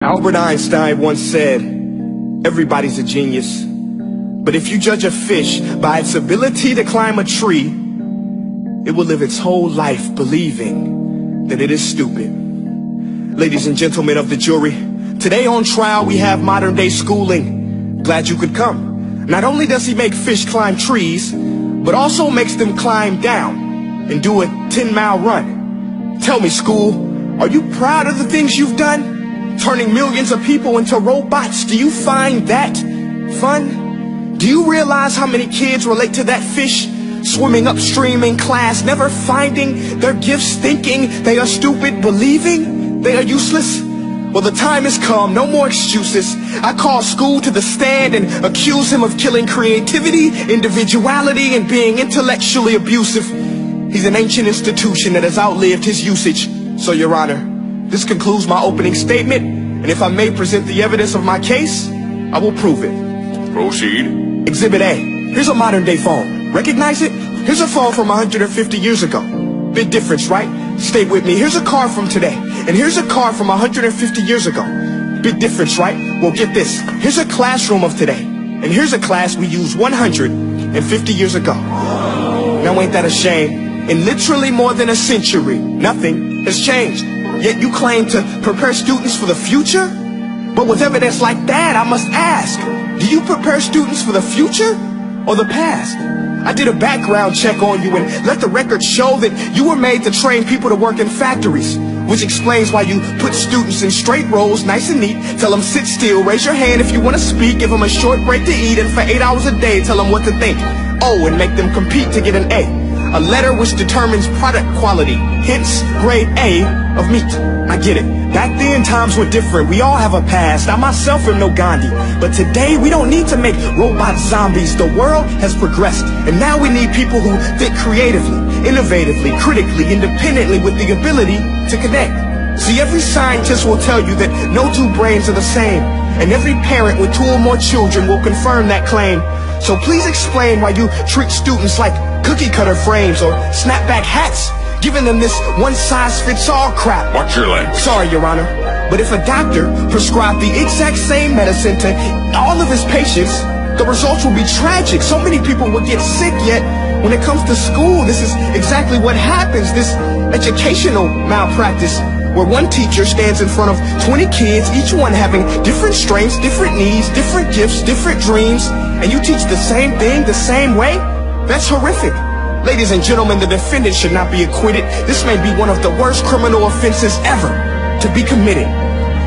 Albert Einstein once said, everybody's a genius, but if you judge a fish by its ability to climb a tree, it will live its whole life believing that it is stupid. Ladies and gentlemen of the jury, today on trial we have modern day schooling. Glad you could come. Not only does he make fish climb trees, but also makes them climb down and do a 10-mile run. Tell me, school, are you proud of the things you've done? Turning millions of people into robots, do you find that fun? Do you realize how many kids relate to that fish? Swimming upstream in class, never finding their gifts, thinking they are stupid, believing they are useless? Well, the time has come, no more excuses. I call school to the stand and accuse him of killing creativity, individuality, and being intellectually abusive. He's an ancient institution that has outlived his usage. So, Your Honor, this concludes my opening statement, and if I may present the evidence of my case, I will prove it. Proceed. Exhibit A. Here's a modern day phone. Recognize it? Here's a phone from 150 years ago. Big difference, right? Stay with me. Here's a car from today, and here's a car from 150 years ago. Big difference, right? Well, get this. Here's a classroom of today, and here's a class we used 150 years ago. Now ain't that a shame? In literally more than a century, nothing has changed. Yet you claim to prepare students for the future? But with evidence like that, I must ask, do you prepare students for the future or the past? I did a background check on you and let the record show that you were made to train people to work in factories, which explains why you put students in straight rows, nice and neat, tell them sit still, raise your hand if you want to speak, give them a short break to eat, and for 8 hours a day tell them what to think. Oh, and make them compete to get an A. A letter which determines product quality, hence grade A of meat. I get it. Back then, times were different. We all have a past. I myself am no Gandhi. But today, we don't need to make robot zombies. The world has progressed. And now we need people who think creatively, innovatively, critically, independently, with the ability to connect. See, every scientist will tell you that no two brains are the same. And every parent with 2 or more children will confirm that claim. So please explain why you treat students like cookie cutter frames or snapback hats, giving them this one-size-fits-all crap. Watch your language. Sorry, Your Honor, but if a doctor prescribed the exact same medicine to all of his patients, the results will be tragic. So many people will get sick, yet when it comes to school, this is exactly what happens, this educational malpractice, where one teacher stands in front of 20 kids, each one having different strengths, different needs, different gifts, different dreams, and you teach the same thing the same way? That's horrific. Ladies and gentlemen, the defendant should not be acquitted. This may be one of the worst criminal offenses ever to be committed.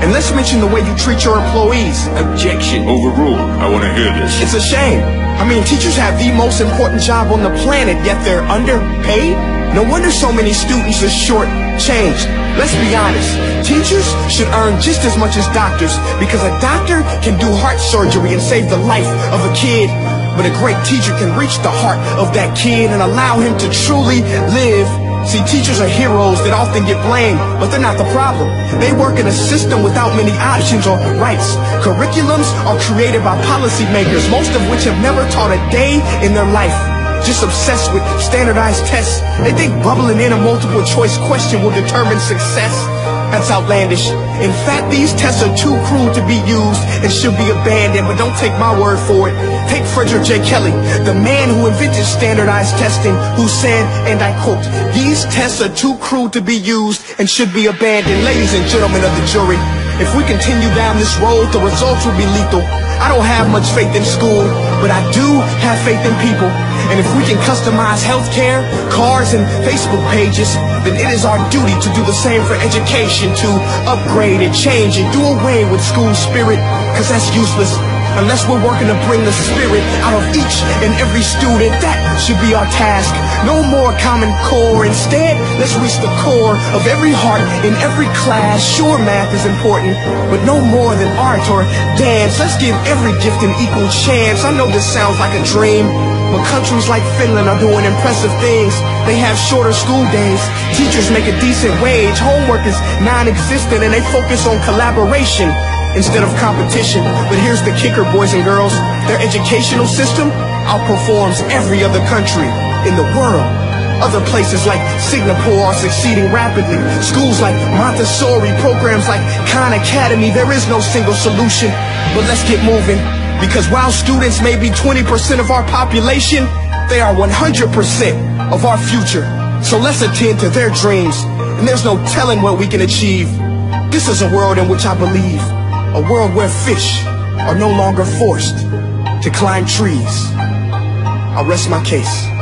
And let's mention the way you treat your employees. Objection. Overruled. I want to hear this. It's a shame. I mean, teachers have the most important job on the planet, yet they're underpaid? No wonder so many students are short-changed. Let's be honest. Teachers should earn just as much as doctors, because a doctor can do heart surgery and save the life of a kid. But a great teacher can reach the heart of that kid and allow him to truly live. See, teachers are heroes that often get blamed, but they're not the problem. They work in a system without many options or rights. Curriculums are created by policymakers, most of which have never taught a day in their life. Just obsessed with standardized tests. They think bubbling in a multiple choice question will determine success. That's outlandish. In fact, these tests are too cruel to be used and should be abandoned, but don't take my word for it. Take Frederick J. Kelly, the man who invented standardized testing, who said, and I quote, "These tests are too cruel to be used and should be abandoned." Ladies and gentlemen of the jury, if we continue down this road, the results will be lethal. I don't have much faith in school, but I do have faith in people. And if we can customize healthcare, cars, and Facebook pages, then it is our duty to do the same for education, to upgrade and change and do away with school spirit, because that's useless. Unless we're working to bring the spirit out of each and every student, that should be our task. No more Common Core. Instead, let's reach the core of every heart in every class. Sure, math is important, but no more than art or dance. Let's give every gift an equal chance. I know this sounds like a dream, but countries like Finland are doing impressive things. They have shorter school days. Teachers make a decent wage. Homework is non-existent, and they focus on collaboration instead of competition. But here's the kicker, boys and girls. Their educational system outperforms every other country in the world. Other places like Singapore are succeeding rapidly. Schools like Montessori, programs like Khan Academy. There is no single solution, but let's get moving. Because while students may be 20% of our population, they are 100% of our future. So let's attend to their dreams, and there's no telling what we can achieve. This is a world in which I believe, a world where fish are no longer forced to climb trees. I'll rest my case.